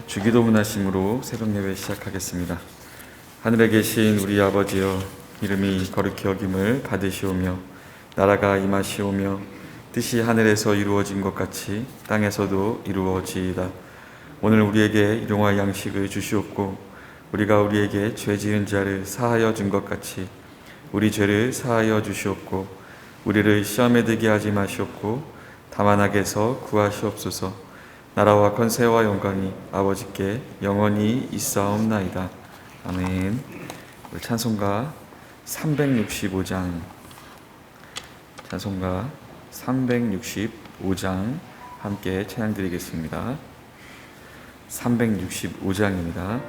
주기도문 하심으로 새벽 예배 시작하겠습니다. 하늘에 계신 우리 아버지여, 이름이 거룩히 여김을 받으시오며 나라가 임하시오며 뜻이 하늘에서 이루어진 것 같이 땅에서도 이루어지이다. 오늘 우리에게 일용할 양식을 주시옵고 우리가 우리에게 죄 지은 자를 사하여 준 것 같이 우리 죄를 사하여 주시옵고 우리를 시험에 들게 하지 마시옵고 다만 악에서 구하시옵소서. 나라와 권세와 영광이 아버지께 영원히 있사옵나이다. 아멘. 찬송가 365장, 찬송가 365장 함께 찬양 드리겠습니다. 365장입니다.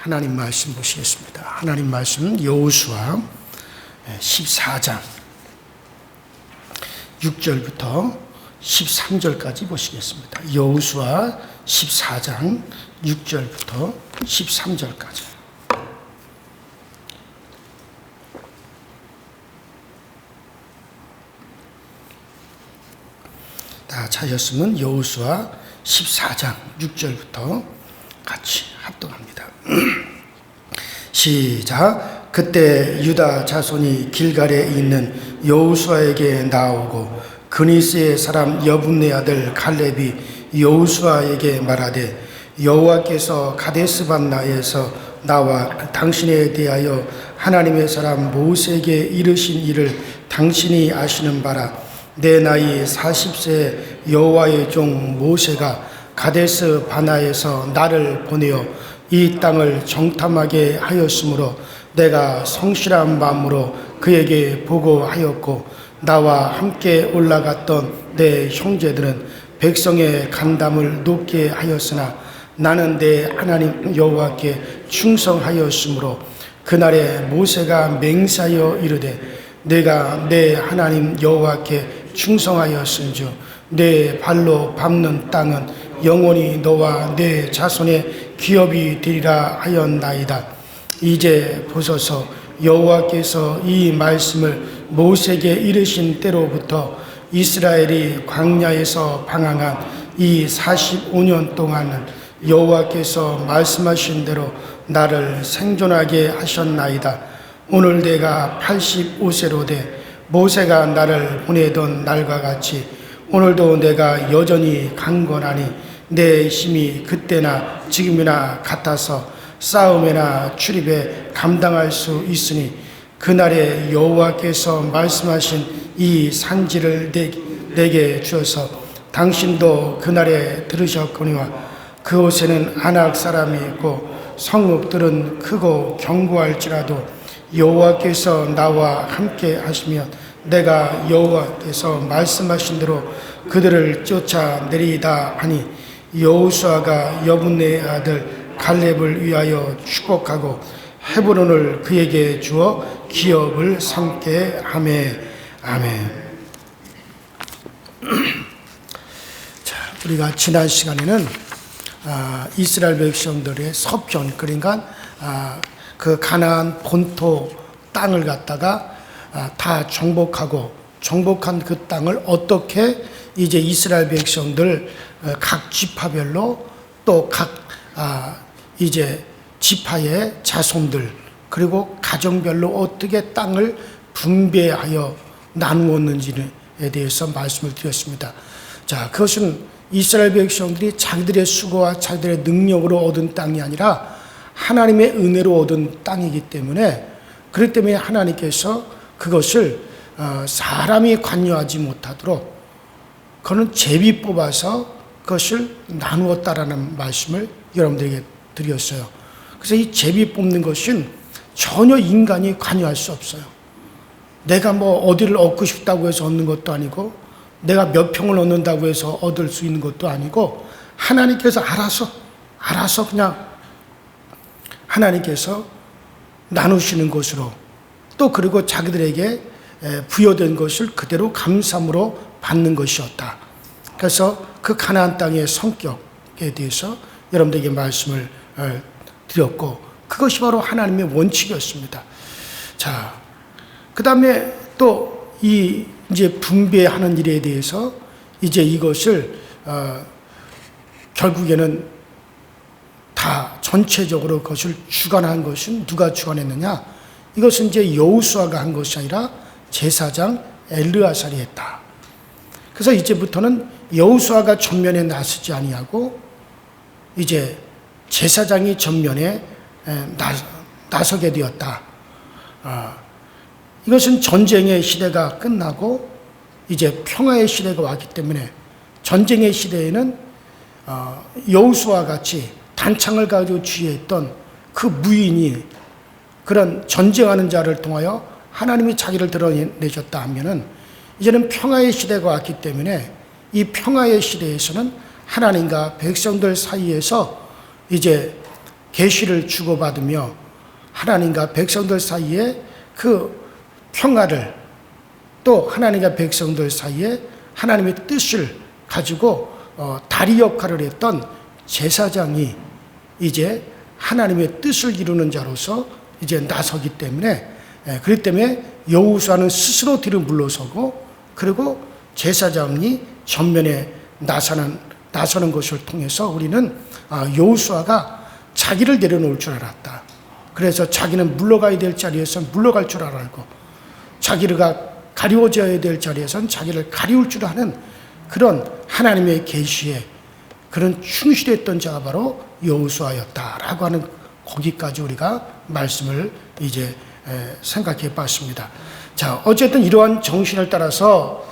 하나님 말씀 보시겠습니다. 하나님 말씀 여호수아 14장 6절부터 13절까지 보시겠습니다. 여호수아 14장 6절부터 13절까지. 다 찾았으면 여호수아 14장 6절부터 같이 합독합니다. 시작. 그때 유다 자손이 길갈에 있는 여호수아에게 나오고 그니스의 사람 여분네 아들 갈렙이 여호수아에게 말하되 여호와께서 가데스 반나에서 나와 당신에 대하여 하나님의 사람 모세에게 이르신 일을 당신이 아시는 바라. 내 나이 40세 여호와의 종 모세가 가데스 바나에서 나를 보내어 이 땅을 정탐하게 하였으므로 내가 성실한 마음으로 그에게 보고하였고 나와 함께 올라갔던 내 형제들은 백성의 간담을 높게 하였으나 나는 내 하나님 여호와께 충성하였으므로 그날에 모세가 맹세하여 이르되 내가 내 하나님 여호와께 충성하였은즉 내 발로 밟는 땅은 영원히 너와 내 자손의 기업이 되리라 하였나이다. 이제 보소서, 여호와께서 이 말씀을 모세에게 이르신 때로부터 이스라엘이 광야에서 방황한 이 45년 동안은 여호와께서 말씀하신 대로 나를 생존하게 하셨나이다. 오늘 내가 85세로 돼 모세가 나를 보내던 날과 같이 오늘도 내가 여전히 강건하니 내 힘이 그때나 지금이나 같아서 싸움이나 출입에 감당할 수 있으니 그날에 여호와께서 말씀하신 이 산지를 내게 주어서 당신도 그날에 들으셨거니와 그곳에는 아낙 사람이 있고 성읍들은 크고 견고할지라도 여호와께서 나와 함께 하시면 내가 여호와께서 말씀하신 대로 그들을 쫓아내리이다 하니 여호수아가 여분네 아들 갈렙을 위하여 축복하고 헤브론을 그에게 주어 기업을 삼게 하매. 아멘. 자, 우리가 지난 시간에는 이스라엘 백성들의 서편, 그러니까 그 가나안 본토 땅을 갖다가 다 정복한 그 땅을 어떻게 이제 이스라엘 백성들 각 지파별로 또 각 이제 지파의 자손들 그리고 가정별로 어떻게 땅을 분배하여 나누었는지에 대해서 말씀을 드렸습니다. 자, 그것은 이스라엘 백성들이 자기들의 수고와 자기들의 능력으로 얻은 땅이 아니라 하나님의 은혜로 얻은 땅이기 때문에, 그렇기 때문에 하나님께서 그것을 사람이 관여하지 못하도록 그는 제비 뽑아서 그것을 나누었다라는 말씀을 여러분들에게 드렸어요. 그래서 이 제비 뽑는 것은 전혀 인간이 관여할 수 없어요. 내가 뭐 어디를 얻고 싶다고 해서 얻는 것도 아니고 내가 몇 평을 얻는다고 해서 얻을 수 있는 것도 아니고 하나님께서 알아서 그냥 하나님께서 나누시는 것으로, 또 그리고 자기들에게 부여된 것을 그대로 감사함으로 받는 것이었다. 그래서 그 가나안 땅의 성격에 대해서 여러분들에게 말씀을 드렸고, 그것이 바로 하나님의 원칙이었습니다. 자, 그 다음에 또 이 이제 분배하는 일에 대해서 이제 이것을 결국에는 다 전체적으로 그것을 주관한 것은 누가 주관했느냐? 이것은 이제 여호수아가 한 것이 아니라 제사장 엘르아살이 했다. 그래서 이제부터는 여호수아가 전면에 나서지 아니하고 이제 제사장이 전면에 나서게 되었다. 이것은 전쟁의 시대가 끝나고 이제 평화의 시대가 왔기 때문에, 전쟁의 시대에는 여호수아와 같이 단창을 가지고 주의했던 그 무인이 그런 전쟁하는 자를 통하여 하나님이 자기를 드러내셨다 하면은, 이제는 평화의 시대가 왔기 때문에 이 평화의 시대에서는 하나님과 백성들 사이에서 이제 계시를 주고받으며 하나님과 백성들 사이에 그 평화를, 또 하나님과 백성들 사이에 하나님의 뜻을 가지고 다리 역할을 했던 제사장이 이제 하나님의 뜻을 이루는 자로서 이제 나서기 때문에, 그렇기 때문에 여호수아는 스스로 뒤로 물러서고, 그리고 제사장이 전면에 나서는 것을 통해서 우리는 여호수아가 자기를 내려놓을 줄 알았다. 그래서 자기는 물러가야 될 자리에서 물러갈 줄 알고, 자기가 가리워져야 될 자리에선 자기를 가리울 줄 아는 그런 하나님의 계시에 그런 충실했던 자가 바로 여호수아였다라고 하는, 거기까지 우리가 말씀을 이제 생각해 봤습니다. 자, 어쨌든 이러한 정신을 따라서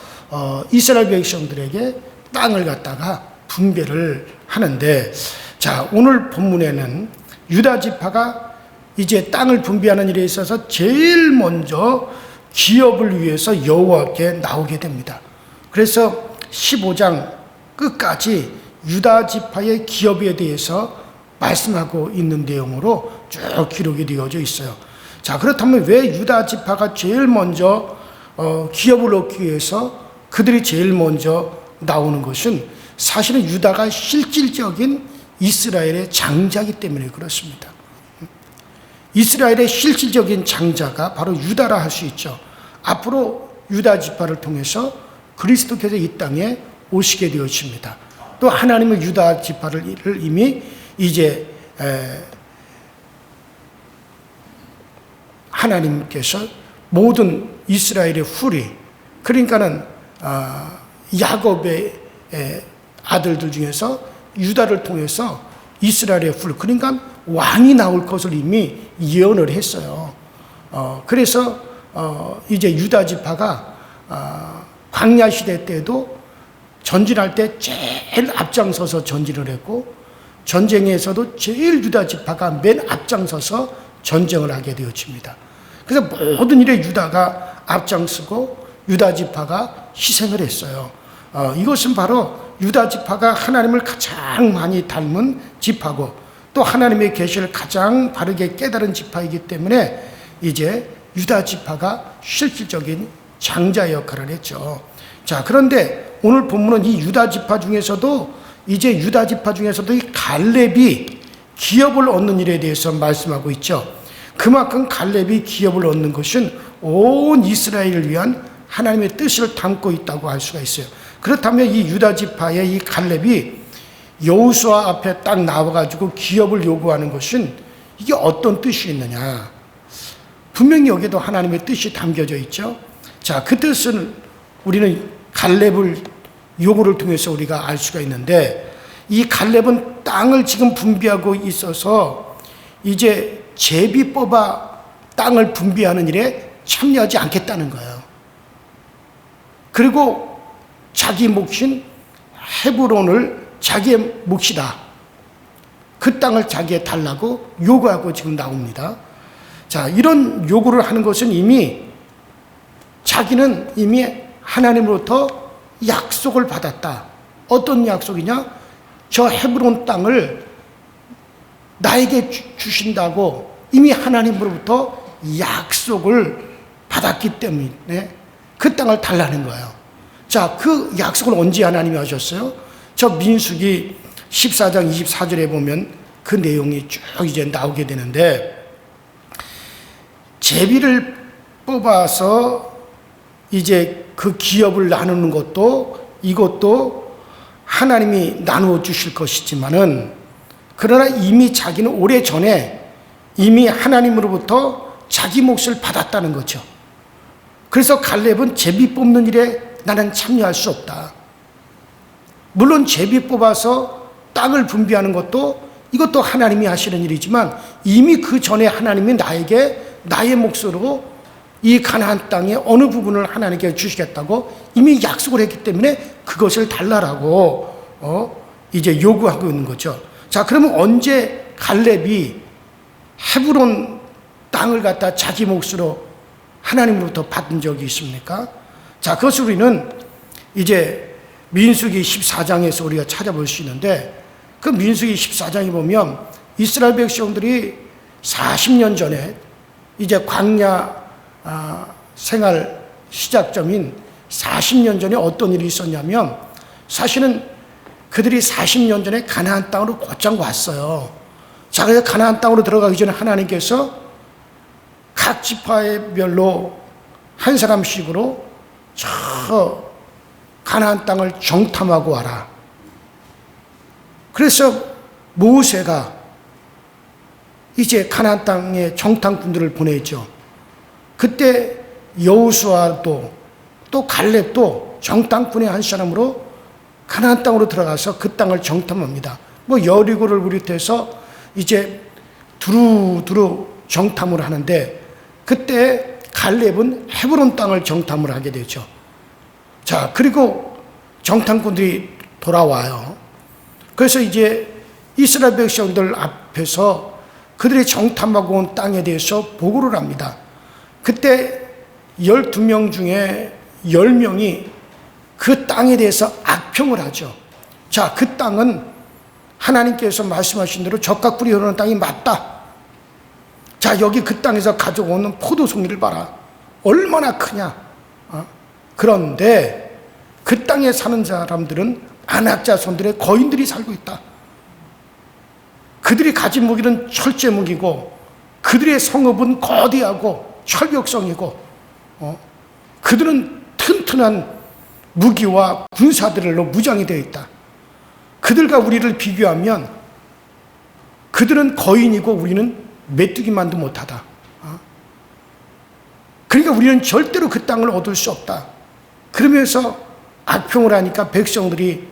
이스라엘 백성들에게 땅을 갖다가 분배를 하는데, 자, 오늘 본문에는 유다 지파가 이제 땅을 분배하는 일에 있어서 제일 먼저 기업을 위해서 여호와께 나오게 됩니다. 그래서 15장 끝까지 유다 지파의 기업에 대해서 말씀하고 있는 내용으로 쭉 기록이 되어져 있어요. 자, 그렇다면 왜 유다 지파가 제일 먼저 기업을 얻기 위해서 그들이 제일 먼저 나오는 것은 사실은 유다가 실질적인 이스라엘의 장자이기 때문에 그렇습니다. 이스라엘의 실질적인 장자가 바로 유다라 할 수 있죠. 앞으로 유다 지파를 통해서 그리스도께서 이 땅에 오시게 되어집니다. 또 하나님은 유다 지파를 이미 이제 하나님께서 모든 이스라엘의 후리, 그러니까는 야곱의 아들들 중에서 유다를 통해서 이스라엘의 후리, 그러니까 왕이 나올 것을 이미 예언을 했어요. 그래서 이제 유다 지파가 광야 시대 때도 전진할 때 제일 앞장서서 전진을 했고, 전쟁에서도 제일 유다 지파가 맨 앞장서서 전쟁을 하게 되어집니다. 그래서 모든 일에 유다가 앞장서고 유다 지파가 희생을 했어요. 이것은 바로 유다 지파가 하나님을 가장 많이 닮은 지파고, 또 하나님의 계시를 가장 바르게 깨달은 지파이기 때문에 이제 유다 지파가 실질적인 장자 역할을 했죠. 자, 그런데 오늘 본문은 이 유다 지파 중에서도 이제 유다 지파 중에서도 이 갈렙이 기업을 얻는 일에 대해서 말씀하고 있죠. 그만큼 갈렙이 기업을 얻는 것은 온 이스라엘을 위한 하나님의 뜻을 담고 있다고 할 수가 있어요. 그렇다면 이 유다 지파의 이 갈렙이 여호수아 앞에 딱 나와가지고 기업을 요구하는 것은 이게 어떤 뜻이 있느냐? 분명히 여기도 하나님의 뜻이 담겨져 있죠. 자, 그 뜻은 우리는 갈렙을 요구를 통해서 우리가 알 수가 있는데, 이 갈렙은 땅을 지금 분비하고 있어서 이제 제비 뽑아 땅을 분비하는 일에 참여하지 않겠다는 거예요. 그리고 자기 몫인 헤브론을 자기의 몫이다, 그 땅을 자기에 달라고 요구하고 지금 나옵니다. 자, 이런 요구를 하는 것은 이미 자기는 이미 하나님으로부터 약속을 받았다. 어떤 약속이냐? 저 헤브론 땅을 나에게 주신다고 이미 하나님으로부터 약속을 받았기 때문에 그 땅을 달라는 거예요. 자, 그 약속을 언제 하나님이 하셨어요? 저 민수기 14장 24절에 보면 그 내용이 쭉 이제 나오게 되는데, 제비를 뽑아서 이제 그 기업을 나누는 것도 이것도 하나님이 나누어 주실 것이지만은, 그러나 이미 자기는 오래전에 이미 하나님으로부터 자기 몫을 받았다는 거죠. 그래서 갈렙은 제비 뽑는 일에 나는 참여할 수 없다. 물론 제비 뽑아서 땅을 분비하는 것도 이것도 하나님이 하시는 일이지만, 이미 그 전에 하나님이 나에게 나의 몫으로 이 가나안 땅의 어느 부분을 하나님께 주시겠다고 이미 약속을 했기 때문에 그것을 달라라고 이제 요구하고 있는 거죠. 자, 그러면 언제 갈렙이 헤브론 땅을 갖다 자기 몫으로 하나님으로부터 받은 적이 있습니까? 자, 그것을 우리는 이제 민수기 14장에서 우리가 찾아볼 수 있는데, 그 민수기 14장에 보면 이스라엘 백성들이 40년 전에 이제 광야 생활 시작점인 40년 전에 어떤 일이 있었냐면, 사실은 그들이 40년 전에 가나안 땅으로 곧장 왔어요. 자, 그래서 가나안 땅으로 들어가기 전에 하나님께서 각 지파별로 한 사람씩으로 저 가나안 땅을 정탐하고 와라. 그래서 모세가 이제 가나안 땅에 정탐꾼들을 보내죠. 그때 여호수아도 또 갈렙도 정탐꾼의 한 사람으로 가나안 땅으로 들어가서 그 땅을 정탐합니다. 뭐 여리고를 비롯해서 이제 두루두루 정탐을 하는데, 그때 갈렙은 헤브론 땅을 정탐을 하게 되죠. 자, 그리고 정탐꾼들이 돌아와요. 그래서 이제 이스라엘 백성들 앞에서 그들이 정탐하고 온 땅에 대해서 보고를 합니다. 그때 12명 중에 10명이 그 땅에 대해서 악평을 하죠. 자, 그 땅은 하나님께서 말씀하신 대로 적과 꿀이 흐르는 땅이 맞다. 자, 여기 그 땅에서 가져오는 포도송이를 봐라. 얼마나 크냐. 그런데 그 땅에 사는 사람들은 안악자손들의 거인들이 살고 있다. 그들이 가진 무기는 철제 무기고, 그들의 성읍은 거대하고 철벽성이고, 그들은 튼튼한 무기와 군사들로 무장이 되어 있다. 그들과 우리를 비교하면 그들은 거인이고 우리는 메뚜기만도 못하다. 그러니까 우리는 절대로 그 땅을 얻을 수 없다. 그러면서 악평을 하니까 백성들이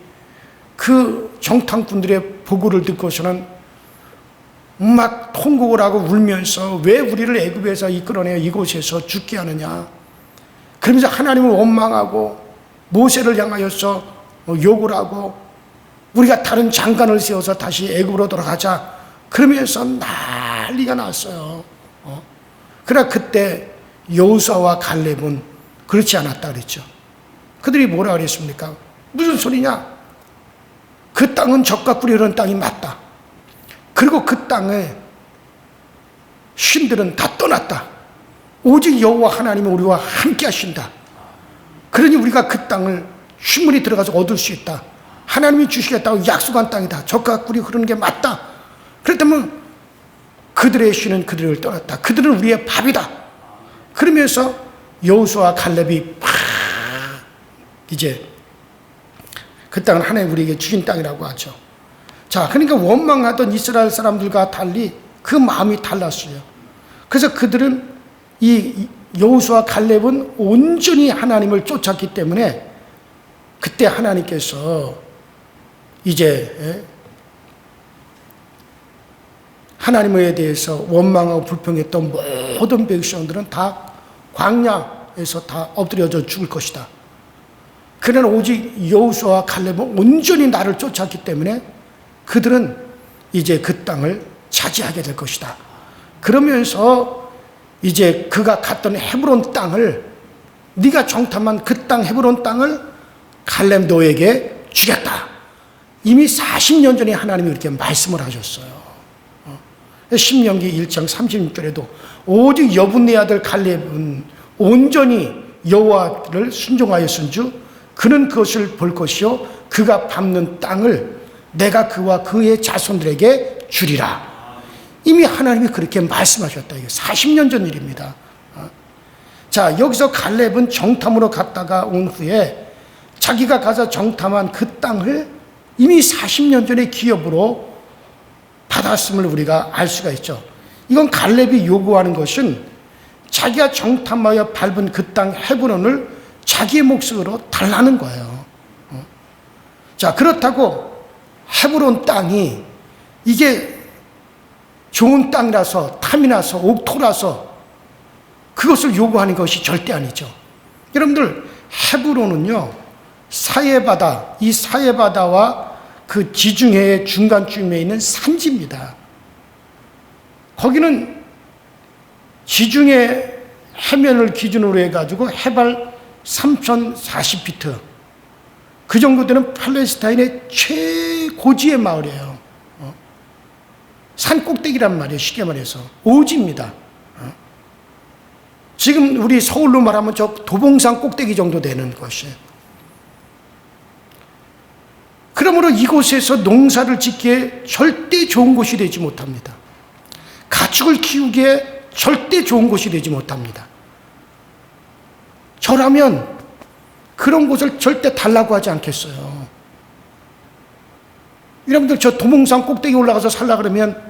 그 정탐꾼들의 보고를 듣고서는 막 통곡을 하고 울면서 왜 우리를 애굽에서 이끌어내어 이곳에서 죽게 하느냐. 그러면서 하나님을 원망하고 모세를 향하여서 욕을 하고 우리가 다른 장관을 세워서 다시 애굽으로 돌아가자. 그러면서 난리가 났어요. 그러나 그때 여호수아와 갈렙은 그렇지 않았다 그랬죠. 그들이 뭐라 그랬습니까? 무슨 소리냐? 그 땅은 적과 꿀이 흐르는 땅이 맞다. 그리고 그 땅에 신들은 다 떠났다. 오직 여호와 하나님은 우리와 함께 하신다. 그러니 우리가 그 땅을 신문이 들어가서 얻을 수 있다. 하나님이 주시겠다고 약속한 땅이다. 적과 꿀이 흐르는 게 맞다. 그렇다면 그들의 신은 그들을 떠났다. 그들은 우리의 밥이다. 그러면서 여호수아와 갈렙이 이제 그 땅은 하나님 우리에게 주신 땅이라고 하죠. 자, 그러니까 원망하던 이스라엘 사람들과 달리 그 마음이 달랐어요. 그래서 그들은 이 여호수아 갈렙은 온전히 하나님을 쫓았기 때문에 그때 하나님께서 이제 하나님에 대해서 원망하고 불평했던 모든 백성들은 다 광야에서 다 엎드려져 죽을 것이다. 그러나 오직 여호수아와 갈렙은 온전히 나를 쫓았기 때문에 그들은 이제 그 땅을 차지하게 될 것이다. 그러면서 이제 그가 갔던 헤브론 땅을, 네가 정탐한 그 땅 헤브론 땅을 갈렙 너에게 주겠다. 이미 40년 전에 하나님이 그렇게 말씀을 하셨어요. 신명기 1장 36절에도 오직 여분네 아들 갈렙은 온전히 여호와를 순종하였은즉 그는 그것을 볼 것이요 그가 밟는 땅을 내가 그와 그의 자손들에게 주리라. 이미 하나님이 그렇게 말씀하셨다. 이게 40년 전 일입니다. 자, 여기서 갈렙은 정탐으로 갔다가 온 후에 자기가 가서 정탐한 그 땅을 이미 40년 전에 기업으로 받았음을 우리가 알 수가 있죠. 이건 갈렙이 요구하는 것은 자기가 정탐하여 밟은 그 땅 헤브론을 자기의 몫으로 달라는 거예요. 자, 그렇다고 헤브론 땅이 이게 좋은 땅이라서 탐이 나서 옥토라서 그것을 요구하는 것이 절대 아니죠. 여러분들, 헤브론은요 사해바다, 이 사해바다와 그 지중해의 중간쯤에 있는 산지입니다. 거기는 지중해 해면을 기준으로 해가지고 해발 3040피트, 그 정도 되는 팔레스타인의 최고지의 마을이에요. 산 꼭대기란 말이에요. 쉽게 말해서 오지입니다. 지금 우리 서울로 말하면 저 도봉산 꼭대기 정도 되는 것이에요. 그러므로 이곳에서 농사를 짓기에 절대 좋은 곳이 되지 못합니다. 가축을 키우기에 절대 좋은 곳이 되지 못합니다. 저라면 그런 곳을 절대 달라고 하지 않겠어요. 여러분들 저 도봉산 꼭대기 올라가서 살라 그러면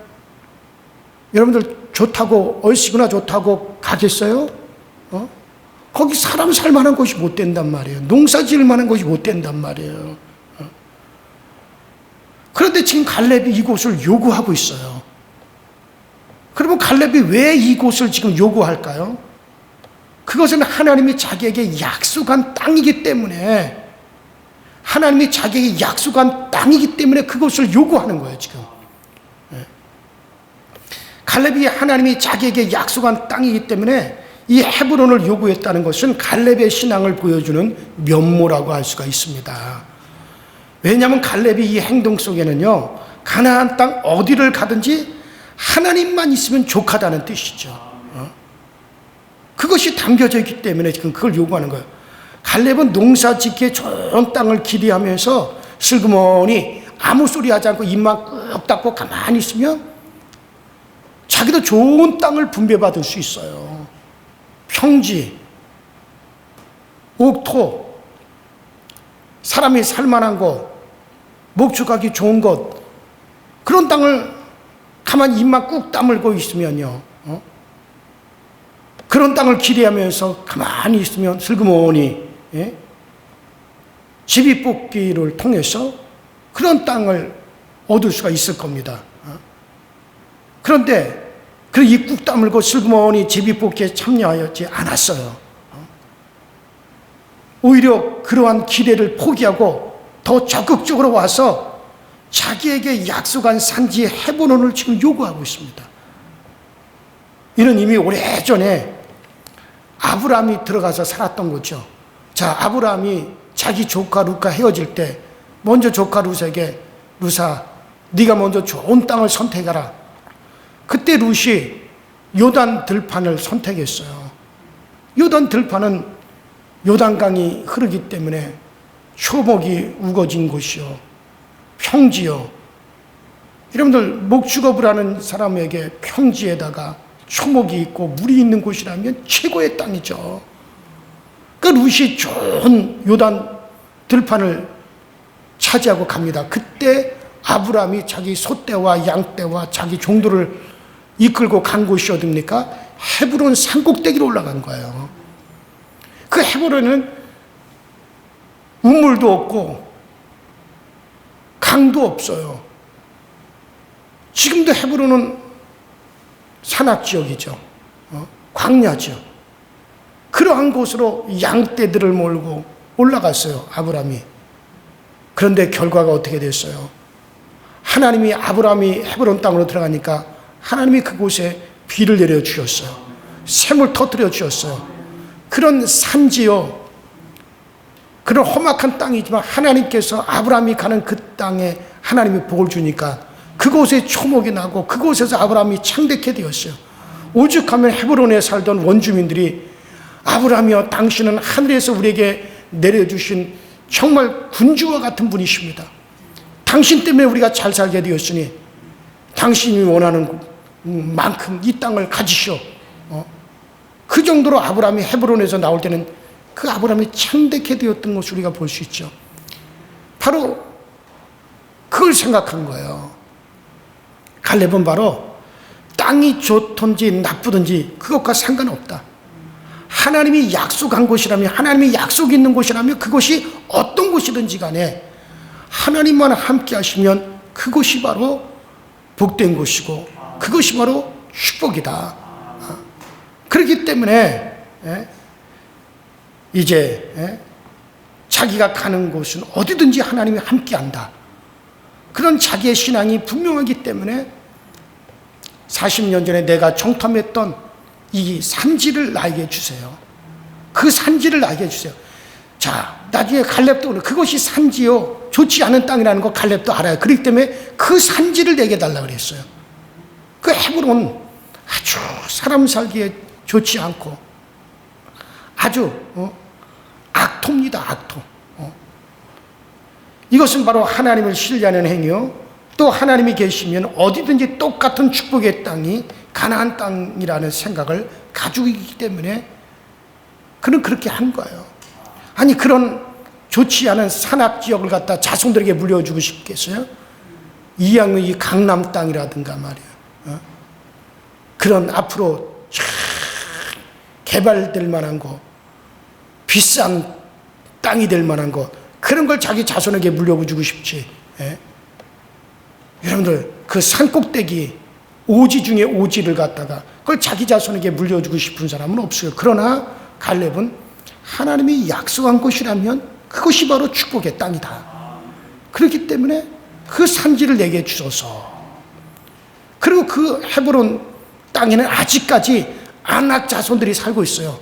여러분들 좋다고, 얼씨구나 좋다고 가겠어요? 거기 사람 살 만한 곳이 못 된단 말이에요. 농사 지을 만한 곳이 못 된단 말이에요. 그런데 지금 갈렙이 이곳을 요구하고 있어요. 그러면 갈렙이 왜 이곳을 지금 요구할까요? 그것은 하나님이 자기에게 약속한 땅이기 때문에, 하나님이 자기에게 약속한 땅이기 때문에 그것을 요구하는 거예요, 지금. 갈렙이 하나님이 자기에게 약속한 땅이기 때문에 이 헤브론을 요구했다는 것은 갈렙의 신앙을 보여주는 면모라고 할 수가 있습니다. 왜냐하면 갈렙이 이 행동 속에는요, 가나안 땅 어디를 가든지 하나님만 있으면 족하다는 뜻이죠. 그것이 담겨져 있기 때문에 지금 그걸 요구하는 거예요. 갈렙은 농사 짓기에 좋은 땅을 기대하면서 슬그머니 아무 소리 하지 않고 입만 꾹 닫고 가만히 있으면 자기도 좋은 땅을 분배받을 수 있어요. 평지, 옥토, 사람이 살만한 곳, 목축하기 좋은 곳, 그런 땅을 가만히 입만 꾹 다물고 있으면요, 그런 땅을 기대하면서 가만히 있으면 슬그머니 제비뽑기를 통해서 그런 땅을 얻을 수가 있을 겁니다. 그런데 그 입 꾹 다물고 슬그머니 제비뽑기에 참여하지 않았어요. 오히려 그러한 기대를 포기하고 더 적극적으로 와서 자기에게 약속한 산지 헤브론을 지금 요구하고 있습니다. 이는 이미 오래전에 아브라함이 들어가서 살았던 거죠. 자, 아브라함이 자기 조카 룻과 헤어질 때 먼저 조카 룻에게 룻아, 네가 먼저 좋은 땅을 선택하라. 그때 룻이 요단 들판을 선택했어요. 요단 들판은 요단강이 흐르기 때문에 초목이 우거진 곳이요, 평지요. 여러분들 목축업을 하는 사람에게 평지에다가 초목이 있고 물이 있는 곳이라면 최고의 땅이죠. 그 룻이 좋은 요단 들판을 차지하고 갑니다. 그때 아브라함이 자기 소떼와 양떼와 자기 종들을 이끌고 간 곳이 어딥니까? 헤브론 산꼭대기로 올라간 거예요. 그 헤브론은 우물도 없고 강도 없어요. 지금도 헤브론은 산악지역이죠. 광야죠. 그러한 곳으로 양떼들을 몰고 올라갔어요, 아브라함이. 그런데 결과가 어떻게 됐어요? 하나님이 아브라함이 헤브론 땅으로 들어가니까 하나님이 그곳에 비를 내려 주셨어요. 샘을 터뜨려 주셨어요. 그런 산지요, 그런 험악한 땅이지만 하나님께서 아브라함이 가는 그 땅에 하나님이 복을 주니까 그곳에 초목이 나고 그곳에서 아브라함이 창대케 되었어요. 오죽하면 헤브론에 살던 원주민들이 아브라함이여, 당신은 하늘에서 우리에게 내려주신 정말 군주와 같은 분이십니다. 당신 때문에 우리가 잘 살게 되었으니 당신이 원하는 만큼 이 땅을 가지시오. 그 정도로 아브라함이 헤브론에서 나올 때는 그 아브라함이 창대케 되었던 것을 우리가 볼 수 있죠. 바로 그걸 생각한 거예요. 갈렙은 바로 땅이 좋든지 나쁘든지 그것과 상관없다. 하나님이 약속한 곳이라면, 하나님이 약속이 있는 곳이라면 그것이 어떤 곳이든지 간에 하나님만 함께 하시면 그것이 바로 복된 곳이고 그것이 바로 축복이다. 그렇기 때문에 이제 자기가 가는 곳은 어디든지 하나님이 함께한다. 그런 자기의 신앙이 분명하기 때문에 40년 전에 내가 정탐했던 이 산지를 나에게 주세요. 그 산지를 나에게 주세요. 자, 나중에 갈렙도 그것이 산지요, 좋지 않은 땅이라는 거 갈렙도 알아요. 그렇기 때문에 그 산지를 내게 달라고 그랬어요. 그 헤브론 아주 사람 살기에 좋지 않고 아주 악토입니다. 악토. 이것은 바로 하나님을 신뢰하는 행위요, 또 하나님이 계시면 어디든지 똑같은 축복의 땅이 가나안 땅이라는 생각을 가지고 있기 때문에 그는 그렇게 한 거예요. 아니, 그런 좋지 않은 산악지역을 갖다 자손들에게 물려주고 싶겠어요? 이양의 이 강남 땅이라든가 말이에요. 그런 앞으로 개발될 만한 거, 비싼 땅이 될 만한 거, 그런 걸 자기 자손에게 물려주고 싶지. 여러분들, 그 산꼭대기 오지 중에 오지를 갖다가 그걸 자기 자손에게 물려주고 싶은 사람은 없어요. 그러나 갈렙은 하나님이 약속한 곳이라면 그것이 바로 축복의 땅이다. 그렇기 때문에 그 산지를 내게 주소서. 그리고 그 헤브론 땅에는 아직까지 아낙 자손들이 살고 있어요.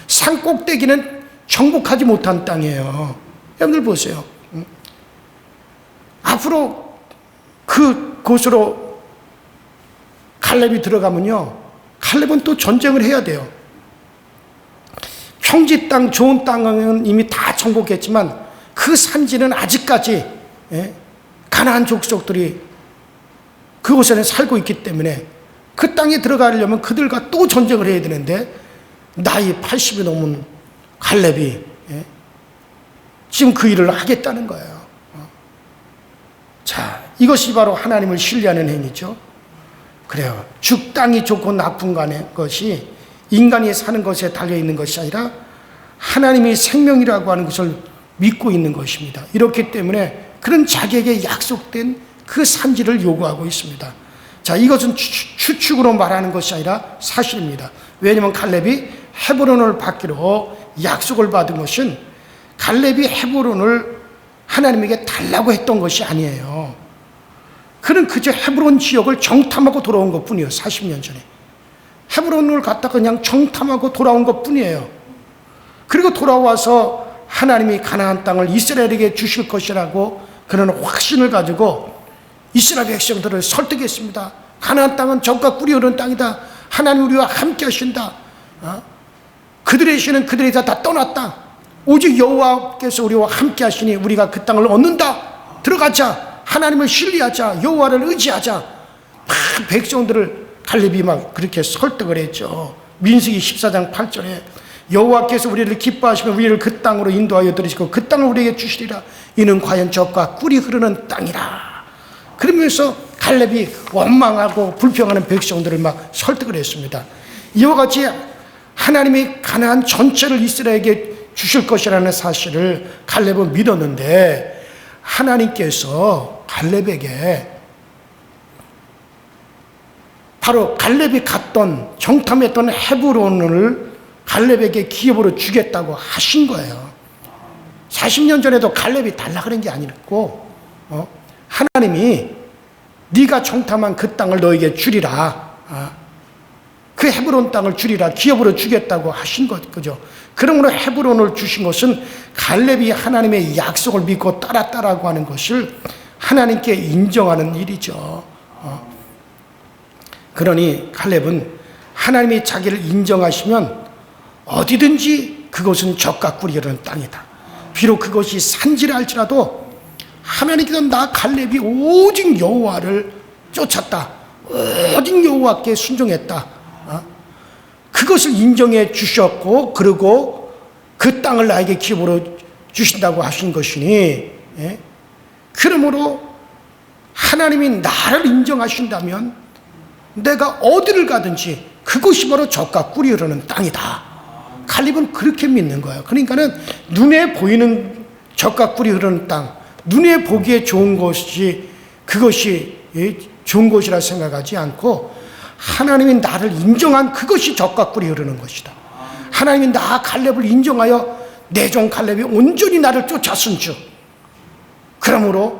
산꼭대기는 정복하지 못한 땅이에요. 여러분들 보세요. 앞으로 그곳으로 칼렙이 들어가면요, 칼렙은 또 전쟁을 해야 돼요. 평지 땅, 좋은 땅은 이미 다 정복했지만 그 산지는 아직까지 가나안 족속들이 그곳에는 살고 있기 때문에 그 땅에 들어가려면 그들과 또 전쟁을 해야 되는데, 나이 80이 넘은 갈렙이 지금 그 일을 하겠다는 거예요. 자, 이것이 바로 하나님을 신뢰하는 행위죠. 그래요. 죽 땅이 좋고 나쁜 간의 것이 인간이 사는 것에 달려있는 것이 아니라 하나님이 생명이라고 하는 것을 믿고 있는 것입니다. 이렇기 때문에 그런 자기에게 약속된 그 산지를 요구하고 있습니다. 자, 이것은 추측으로 말하는 것이 아니라 사실입니다. 왜냐하면 갈렙이 헤브론을 받기로 약속을 받은 것은 갈렙이 헤브론을 하나님에게 달라고 했던 것이 아니에요. 그는 그저 헤브론 지역을 정탐하고 돌아온 것뿐이에요. 40년 전에 헤브론을 갔다가 그냥 정탐하고 돌아온 것뿐이에요. 그리고 돌아와서 하나님이 가나안 땅을 이스라엘에게 주실 것이라고 그는 확신을 가지고 이스라엘 백성들을 설득했습니다. 가나안 땅은 젖과 꿀이 흐르는 땅이다. 하나님 우리와 함께 하신다. 그들의 신은 그들이 다 떠났다. 오직 여호와께서 우리와 함께 하시니 우리가 그 땅을 얻는다. 들어가자. 하나님을 신뢰하자. 여호와를 의지하자. 막 백성들을 갈렙이 막 그렇게 설득을 했죠. 민수기 14장 8절에 여호와께서 우리를 기뻐하시면 우리를 그 땅으로 인도하여 들으시고 그 땅을 우리에게 주시리라. 이는 과연 젖과 꿀이 흐르는 땅이라. 그러면서 갈렙이 원망하고 불평하는 백성들을 막 설득을 했습니다. 이와 같이 하나님이 가나안 전체를 이스라엘에게 주실 것이라는 사실을 갈렙은 믿었는데, 하나님께서 갈렙에게 바로 갈렙이 갔던 정탐했던 헤브론을 갈렙에게 기업으로 주겠다고 하신 거예요. 40년 전에도 갈렙이 달라 그런 게 아니고 하나님이 네가 정탐한 그 땅을 너에게 주리라. 그 헤브론 땅을 주리라. 기업으로 주겠다고 하신 거죠. 그러므로 헤브론을 주신 것은 갈렙이 하나님의 약속을 믿고 따랐다라고 하는 것을 하나님께 인정하는 일이죠. 그러니 갈렙은 하나님이 자기를 인정하시면 어디든지 그것은 젖과 꿀이 흐르는 땅이다. 비록 그것이 산지라 할지라도 하나님께서 나 갈렙이 오직 여호와를 쫓았다. 오직 여호와께 순종했다. 그것을 인정해 주셨고, 그리고 그 땅을 나에게 기업으로 주신다고 하신 것이니, 그러므로 하나님이 나를 인정하신다면 내가 어디를 가든지 그것이 바로 젖과 꿀이 흐르는 땅이다. 갈렙은 그렇게 믿는 거예요. 그러니까는 눈에 보이는 젖과 꿀이 흐르는 땅, 눈에 보기에 좋은 것이 그것이 좋은 것이라 생각하지 않고 하나님이 나를 인정한 그것이 젖과 꿀이 흐르는 것이다. 하나님이 나 갈렙을 인정하여 내 종 갈렙이 온전히 나를 쫓았은즉 그러므로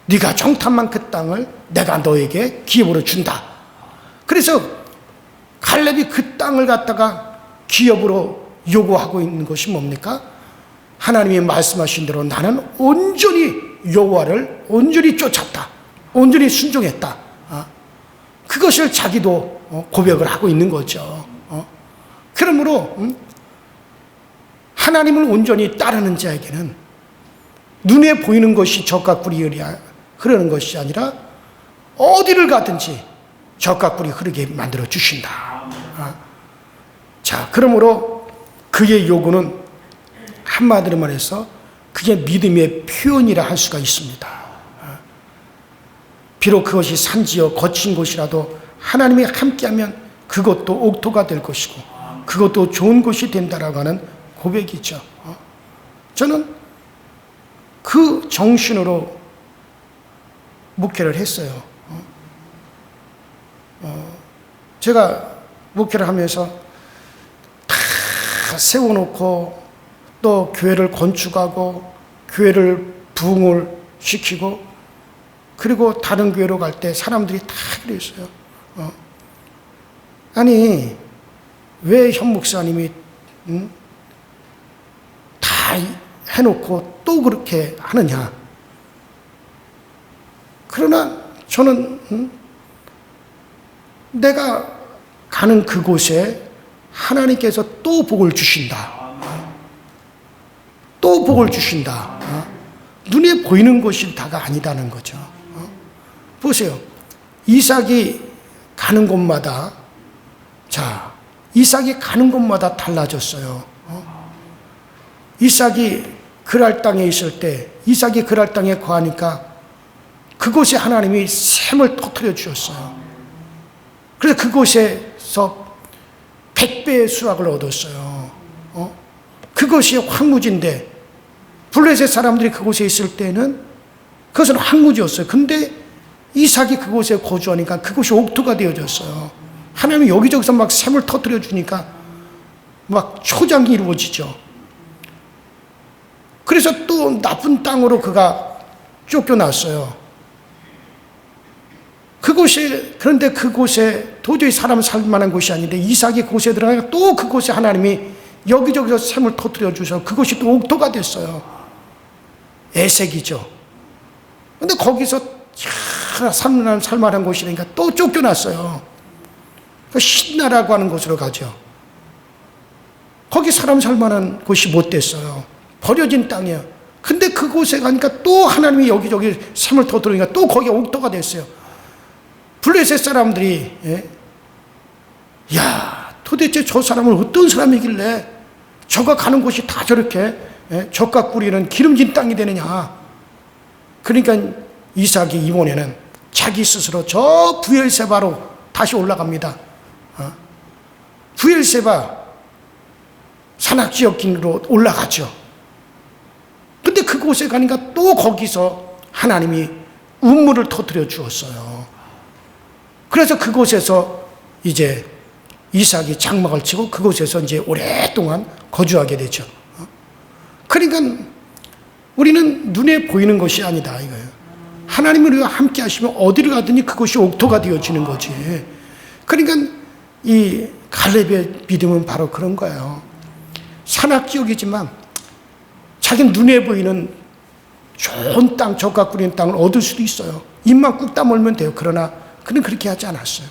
네가 정탐한 그 땅을 내가 너에게 기업으로 준다. 그래서 갈렙이 그 땅을 갖다가 기업으로 요구하고 있는 것이 뭡니까? 하나님이 말씀하신 대로 나는 온전히 여호와를 온전히 쫓았다. 온전히 순종했다. 그것을 자기도 고백을 하고 있는 거죠. 그러므로 하나님을 온전히 따르는 자에게는 눈에 보이는 것이 젖과 꿀이 흐르는 것이 아니라 어디를 가든지 젖과 꿀이 흐르게 만들어 주신다. 자, 그러므로 그의 요구는 한마디로 말해서 그게 믿음의 표현이라 할 수가 있습니다. 비록 그것이 산지여 거친 곳이라도 하나님이 함께하면 그것도 옥토가 될 것이고 그것도 좋은 곳이 된다라고 하는 고백이죠. 저는 그 정신으로 목회를 했어요. 제가 목회를 하면서 다 세워놓고 또 교회를 건축하고 교회를 부흥을 시키고 그리고 다른 교회로 갈 때 사람들이 다 그랬어요. 아니 왜 현 목사님이 다 해놓고 또 그렇게 하느냐. 그러나 저는 내가 가는 그곳에 하나님께서 또 복을 주신다. 또 복을 주신다. 눈에 보이는 것이 다가 아니다는 거죠. 보세요. 이삭이 가는 곳마다, 자, 이삭이 가는 곳마다 달라졌어요. 이삭이 그랄 땅에 있을 때, 이삭이 그랄 땅에 거하니까 그곳에 하나님이 샘을 터뜨려 주셨어요. 그래서 그곳에서 100배의 수확을 얻었어요. 그것이 황무지인데, 블레셋 사람들이 그곳에 있을 때는 그것은 황무지였어요. 근데 이삭이 그곳에 거주하니까 그곳이 옥토가 되어졌어요. 하나님이 여기저기서 막 샘을 터뜨려 주니까 막 초장이 이루어지죠. 그래서 또 나쁜 땅으로 그가 쫓겨났어요. 그런데 그곳에 도저히 사람 살 만한 곳이 아닌데 이삭이 그곳에 들어가니까 또 그곳에 하나님이 여기저기서 샘을 터뜨려 주셔서 그것이 또 옥토가 됐어요. 에색이죠. 근데 거기서 살 만한 곳이니까 또 쫓겨났어요. 신나라고 하는 곳으로 가죠. 거기 사람 살 만한 곳이 못 됐어요. 버려진 땅이에요. 근데 그곳에 가니까 또 하나님이 여기저기 샘을 터뜨리니까 또 거기 옥토가 됐어요. 블레셋 사람들이, 야, 도대체 저 사람은 어떤 사람이길래 저가 가는 곳이 다 저렇게 젖과 꿀이는 기름진 땅이 되느냐. 그러니까 이삭이 이번에는 자기 스스로 저 브엘세바로 다시 올라갑니다. 브엘세바 산악지역으로 올라가죠. 근데 그곳에 가니까 또 거기서 하나님이 운물을 터뜨려 주었어요. 그래서 그곳에서 이제 이삭이 장막을 치고 그곳에서 이제 오랫동안 거주하게 되죠. 그러니까 우리는 눈에 보이는 것이 아니다 이거예요. 하나님이 우리와 함께 하시면 어디를 가든지 그것이 옥토가 되어지는 거지. 그러니까 이 갈렙의 믿음은 바로 그런 거예요. 산악지역이지만 자기 눈에 보이는 좋은 땅, 젖과 꿀인 땅을 얻을 수도 있어요. 입만 꾹 다물면 돼요. 그러나 그는 그렇게 하지 않았어요.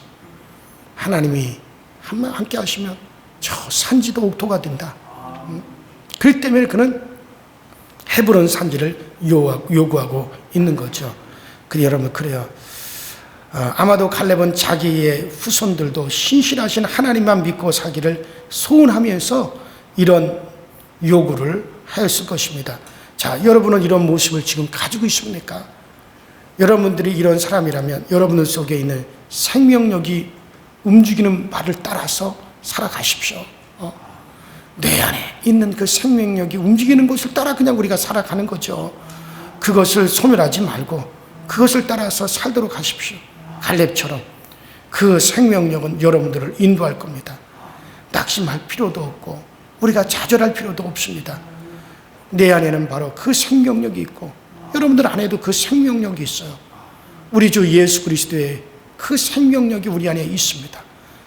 하나님이 함께 하시면 저 산지도 옥토가 된다. 그렇기 때문에 그는 헤브론 산지를 요구하고 있는 거죠. 여러분 그래요. 아마도 갈렙은 자기의 후손들도 신실하신 하나님만 믿고 사기를 소원하면서 이런 요구를 하였을 것입니다. 자, 여러분은 이런 모습을 지금 가지고 있습니까? 여러분들이 이런 사람이라면 여러분들 속에 있는 생명력이 움직이는 말을 따라서 살아가십시오. 내 안에 있는 그 생명력이 움직이는 것을 따라 그냥 우리가 살아가는 거죠. 그것을 소멸하지 말고 그것을 따라서 살도록 하십시오. 갈렙처럼 그 생명력은 여러분들을 인도할 겁니다. 낙심할 필요도 없고 우리가 좌절할 필요도 없습니다. 내 안에는 바로 그 생명력이 있고 여러분들 안에도 그 생명력이 있어요. 우리 주 예수 그리스도의 그 생명력이 우리 안에 있습니다.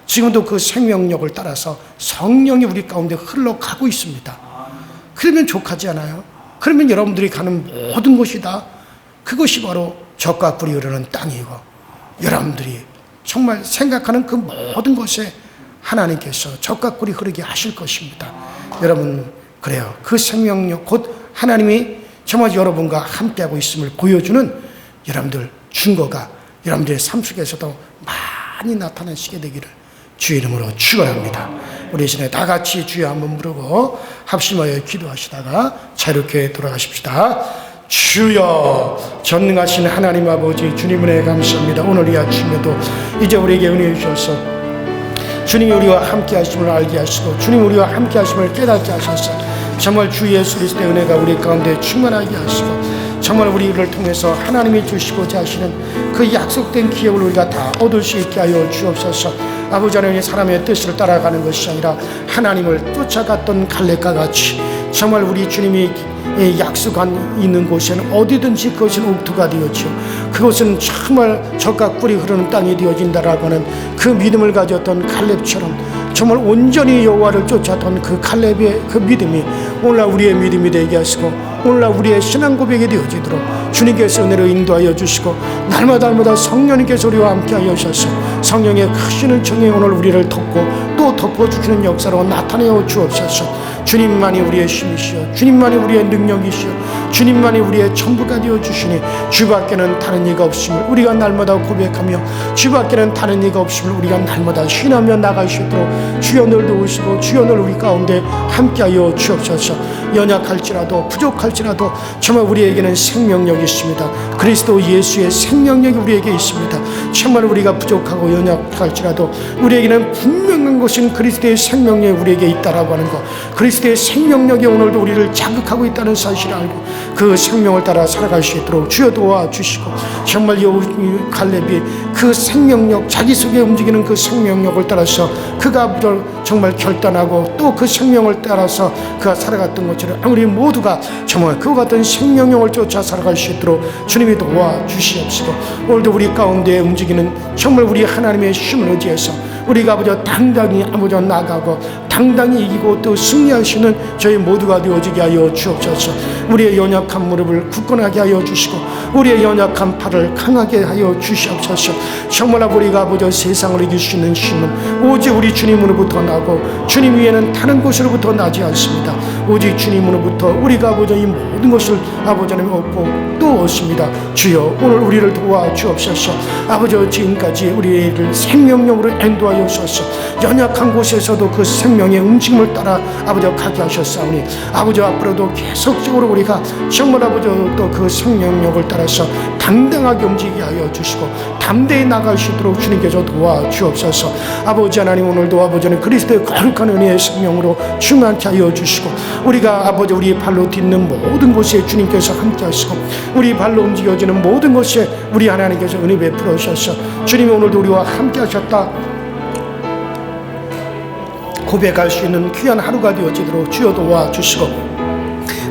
지금도 그 생명력을 따라서 성령이 우리 가운데 흘러가고 있습니다. 그러면 족하지 않아요? 그러면 여러분들이 가는 모든 곳이 다 그것이 바로 젖과 꿀이 흐르는 땅이고 여러분들이 정말 생각하는 그 모든 것에 하나님께서 젖과 꿀이 흐르게 하실 것입니다. 여러분 그래요. 그 생명력 곧 하나님이 정말 여러분과 함께하고 있음을 보여주는 여러분들 증거가 여러분들의 삶 속에서도 많이 나타나시게 되기를 주의 이름으로 축원합니다. 우리 이 시간에 다 같이 주여 한번 부르고 합심하여 기도하시다가 자유롭게 돌아가십시다. 주여 전능하신 하나님 아버지 주님 은혜 감사합니다. 오늘 이 아침에도 이제 우리에게 은혜 주셔서 주님이 우리와 함께 하심을 알게 하시고 주님 우리와 함께 하심을 깨닫게 하셔서 정말 주 예수 그리스도의 은혜가 우리 가운데 충만하게 하시고 정말 우리를 통해서 하나님이 주시고자 하시는 그 약속된 기업을 우리가 다 얻을 수 있게 하여 주옵소서. 아버지 하나님 사람의 뜻을 따라가는 것이 아니라 하나님을 쫓아갔던 갈렙과 같이 정말 우리 주님이 약속한 있는 곳에는 어디든지 그것은 옥토가 되었죠. 그것은 정말 젖과 꿀이 흐르는 땅이 되어진다라고 하는 그 믿음을 가졌던 갈렙처럼 정말 온전히 여호와를 쫓았던 그 갈렙의 그 믿음이 오늘날 우리의 믿음이 되게 하시고 오늘날 우리의 신앙 고백이 되어지도록 주님께서 은혜로 인도하여 주시고 날마다 성령님께서 우리와 함께하여 주셔서 성령의 크신 은총이 오늘 우리를 덮고 또 덮어주시는 역사로 나타내어 주옵소서. 주님만이 우리의 힘이시여 주님만이 우리의 능력이시여 주님만이 우리의 전부가 되어주시니 주밖에는 다른 이가 없음을 우리가 날마다 고백하며 주밖에는 다른 이가 없음을 우리가 날마다 신하며 나갈 수 있도록 주여 늘 도우시고 주여 늘 우리 가운데 함께하여 주옵소서. 연약할지라도 부족할지라도 정말 우리에게는 생명력이 있습니다. 그리스도 예수의 생명력이 우리에게 있습니다. 정말 우리가 부족하고 연약할지라도 우리에게는 분명한 것은 그리스도의 생명력이 우리에게 있다라고 하는 것, 그리스도의 생명력이 오늘도 우리를 자극하고 있다는 사실을 알고 그 생명을 따라 살아갈 수 있도록 주여 도와주시고 정말 갈렙이 그 생명력 자기 속에 움직이는 그 생명력을 따라서 그가 정말 결단하고 또 그 생명을 따라서 그가 살아갔던 것처럼 우리 모두가 정말 그와 같은 생명력을 쫓아 살아갈 수 있도록 주님이 도와주시옵시고 오늘도 우리 가운데 움직이는 정말 우리 하나님의 힘을 의지해서 우리가 아버지 당당히 아버지 나가고 당당히 이기고 또 승리하시는 저희 모두가 되어지게 하여 주옵소서. 우리의 연약한 무릎을 굳건하게 하여 주시고 우리의 연약한 팔을 강하게 하여 주시옵소서. 정말 우리가 아버지 세상을 이길 수 있는 힘은 오직 우리 주님으로부터 나고 주님 위에는 다른 곳으로부터 나지 않습니다. 오직 주님으로부터 우리가 아버지 이 모든 것을 아버지 하나님 얻고 또 얻습니다. 주여 오늘 우리를 도와주옵소서. 아버지 지금까지 우리를 생명력으로 인도하여 주소서. 연약한 곳에서도 그 생명의 움직임을 따라 아버지 가게 하셨사오니 아버지 앞으로도 계속적으로 우리가 정말 아버지 또 그 생명력을 따라서 당당하게 움직이게 하여 주시고 담대히 나갈 수 있도록 주님께서 도와주옵소서. 아버지 하나님 오늘도 아버지는 그리스도의 거룩한 은혜의 생명으로 충만케 하여 주시고 우리가 아버지 우리 발로 딛는 모든 곳에 주님께서 함께 하시고 우리 발로 움직여지는 모든 곳에 우리 하나님께서 은혜 베풀어 주셔서 주님이 오늘도 우리와 함께 하셨다 고백할 수 있는 귀한 하루가 되어지도록 주여 도와주시고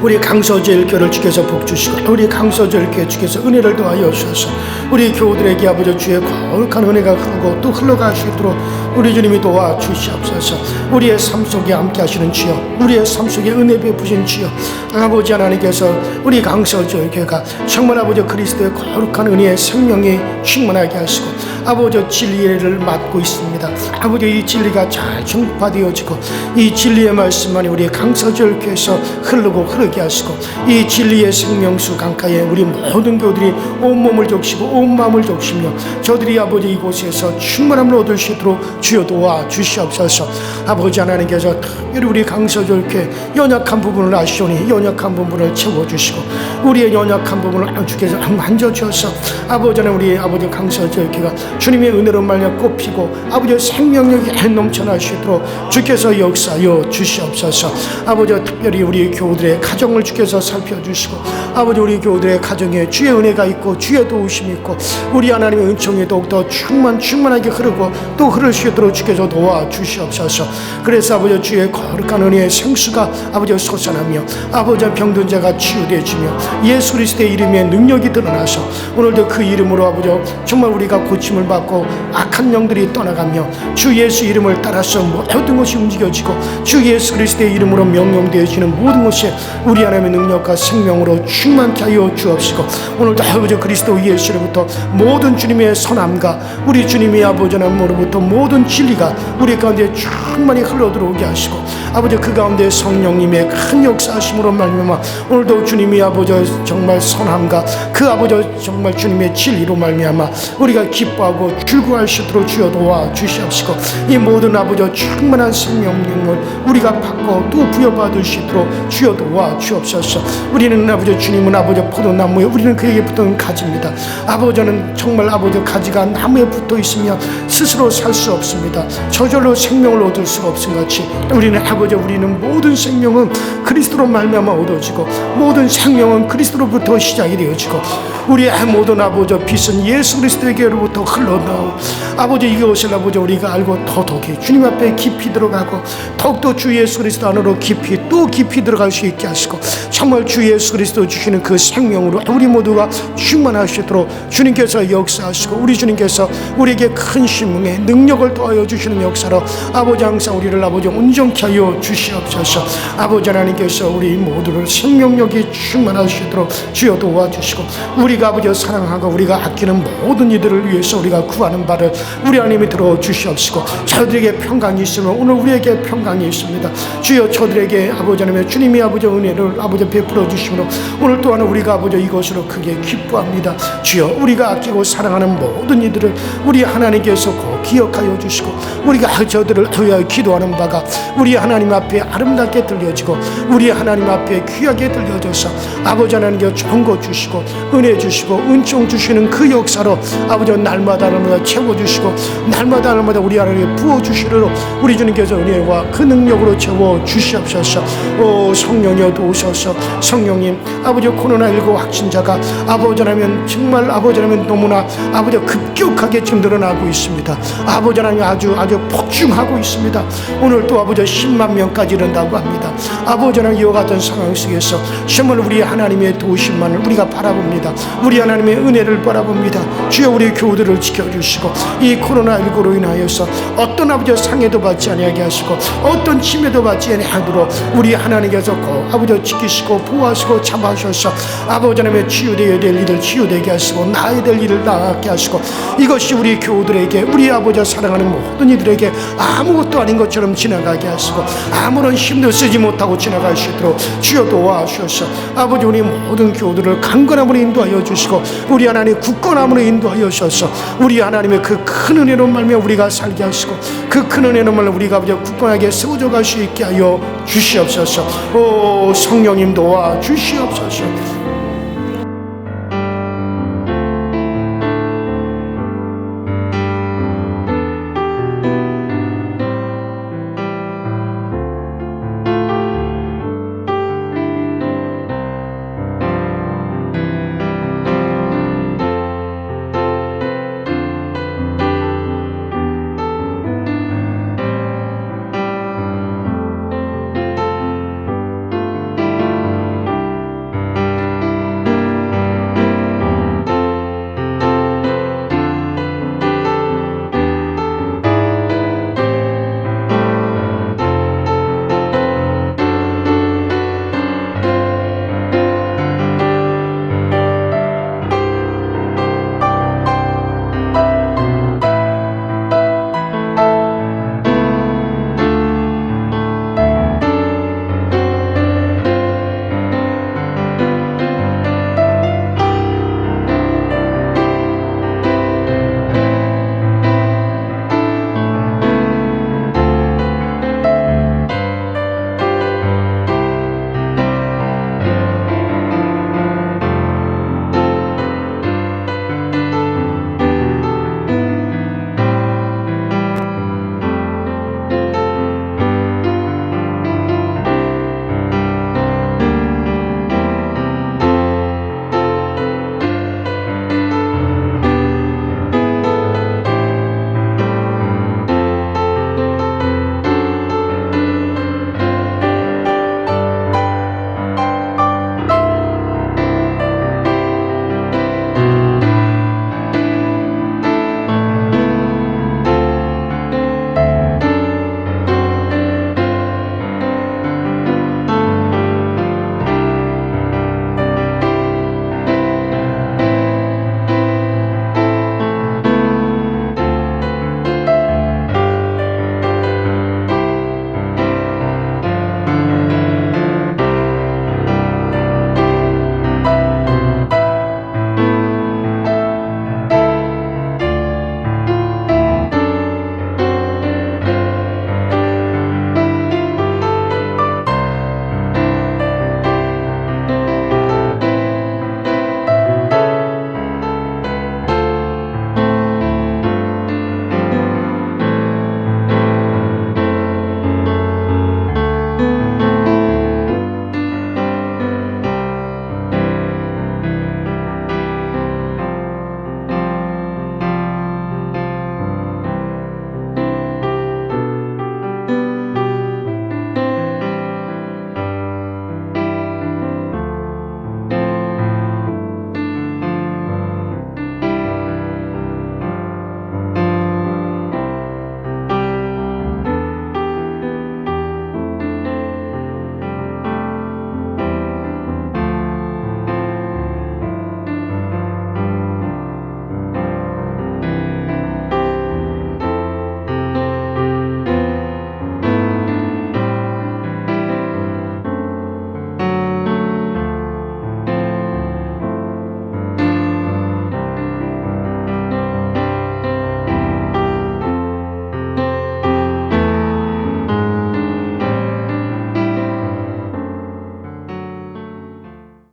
우리 강서제일 교회를 주께서 복주시고 우리 강서제일 교회 주께서 은혜를 더하여 주셔서 우리 교우들에게 아버지 주의 거룩한 은혜가 흐르고 또 흘러갈 수 있도록 우리 주님이 도와주시옵소서. 우리의 삶 속에 함께 하시는 주여 우리의 삶 속에 은혜 베푸신 주여 아버지 하나님께서 우리 강서제일 교회가 정말 아버지 그리스도의 거룩한 은혜의 생명이 충만하게 하시고 아버지 진리를 맡고 있습니다. 아버지 이 진리가 잘 전파되어지고 이 진리의 말씀만이 우리 강서절 교회에서 흐르게 하시고 이 진리의 생명수 강가에 우리 모든 교들이 온몸을 적시고 온 마음을 적시며 저들이 아버지 이곳에서 충만함을 얻을 수 있도록 주여 도와주시옵소서. 아버지 하나님께서 특별히 우리 강서절 교회 연약한 부분을 아시오니 연약한 부분을 채워주시고 우리의 연약한 부분을 주께서 만져주셔서 아버지 하나님 우리 아버지 강서절 교회가 주님의 은혜로 말미암아 꽃피고 아버지의 생명력이 넘쳐날 수 있도록 주께서 역사하여 주시옵소서. 아버지 특별히 우리 교우들의 가정을 주께서 살펴주시고 아버지 우리 교우들의 가정에 주의 은혜가 있고 주의 도우심이 있고 우리 하나님의 은총이 더욱더 충만하게 흐르고 또 흐를 수 있도록 주께서 도와주시옵소서. 그래서 아버지 주의 거룩한 은혜의 생수가 아버지 솟아나며 아버지 병든 자가 치유되어지며 예수 그리스도의 이름에 능력이 드러나서 오늘도 그 이름으로 아버지 정말 우리가 고침을 받고 악한 영들이 떠나가며 주 예수 이름을 따라서 모든 것이 움직여지고 주 예수 그리스도의 이름으로 명령되어지는 모든 것이 우리 하나님의 능력과 생명으로 충만케 하여 주옵시고 오늘도 아버지 그리스도 예수로부터 모든 주님의 선함과 우리 주님의 아버지 하나님으로부터 모든 진리가 우리 가운데 충만히 흘러들어오게 하시고 아버지 그 가운데 성령님의 큰 역사하심으로 말미암아 오늘도 주님이 아버지 정말 선함과 그 아버지 정말 주님의 진리로 말미암아 우리가 기뻐하고 즐거워할 수 있도록 주여 도와주시옵시고 이 모든 아버지 충만한 생명력을 우리가 받고 또 부여받을 수 있도록 주여 도와주옵소서. 우리는 아버지 주님은 아버지 포도나무에 우리는 그에게 붙은 가지입니다. 아버지는 정말 아버지 가지가 나무에 붙어 있으면 스스로 살 수 없습니다. 저절로 생명을 얻을 수가 없음같이 우리는 아버지, 우리는 모든 생명은 그리스도로 말미암아 얻어지고 모든 생명은 그리스도로부터 시작이 되어지고 우리의 모든 아버지 빛은 예수 그리스도에게로부터 흘러나오. 아버지, 이것을 아버지 우리가 알고 더더욱이 주님 앞에 깊이 들어가고 더욱더 주 예수 그리스도 안으로 깊이 또 깊이 들어갈 수 있게 하시고 정말 주 예수 그리스도 주시는 그 생명으로 우리 모두가 충만하시도록 주님께서 역사하시고 우리 주님께서 우리에게 큰 신명의 능력을 더하여 주시는 역사로 아버지 항상 우리를 아버지 온전케 하여 주시옵소서. 아버지 하나님께서 우리 모두를 생명력이 충만하시도록 주여 도와주시고 우리가 아버지 사랑하고 우리가 아끼는 모든 이들을 위해서 우리가 구하는 바를 우리 하나님이 들어주시옵시고 저들에게 평강이 있으면 오늘 우리에게 평강이 있습니다. 주여 저들에게 아버지 하나님의 주님이 아버지 은혜를 아버지 베풀어 주시므로 오늘 또한 우리가 아버지 이것으로 크게 기뻐합니다. 주여 우리가 아끼고 사랑하는 모든 이들을 우리 하나님께서 꼭 기억하여 주시고 우리가 저들을 위하여 기도하는 바가 우리 하나님 앞에 아름답게 들려지고 우리 하나님 앞에 귀하게 들려져서 아버지 하나님께 좋은 것 주시고 은혜 주시고 은총 주시는 그 역사로 아버지 날마다 채워주시고 날마다 우리 하나님께 부어주시도록 우리 주님께서 은혜와 그 능력으로 채워주시옵소서. 오 성령이여 오셔서 성령님 아버지 코로나19 확진자가 아버지 하나님 정말 아버지 하나님 너무나 아버지 급격하게 지금 늘어나고 있습니다. 아버지 하나님 아주 폭증하고 있습니다. 오늘 또 아버지 10만 명까지 이른다고 합니다. 아버지 하나님 이와 같은 상황 속에서 정말 우리 하나님의 도우심만을 우리가 바라봅니다. 우리 하나님의 은혜를 바라봅니다. 주여 우리 교우들을 지켜주시고 이 코로나19로 인하여서 어떤 아버지 상해도 받지 아니하게 하시고 어떤 침해도 받지 아니하도록 우리 하나님께서 꼭 아버지 지키시고 보호하시고 참아주셔서 아버지 하나님의 치유되어야 될 일을 치유되게 하시고 나아야 될 일을 나아게 하시고 이것이 우리 교우들에게 우리 아버지 사랑하는 모든 이들에게 아무것도 아닌 것처럼 지나가게 하시고 아무런 힘도 쓰지 못하고 지나갈 수 있도록 주여 도와주셔서 아버지 우리 모든 교우들을 강건함으로 인도하여 주시고 우리 하나님 굳건함으로 인도하여 주셔서 우리 하나님의 그 큰 은혜로 말미암아 우리가 살게 하시고 그 큰 은혜로 말미암아 우리가 아버지 굳건하게 세워져 갈 수 있게 하여 주시옵소서. 오 성령님 도와주시옵소서.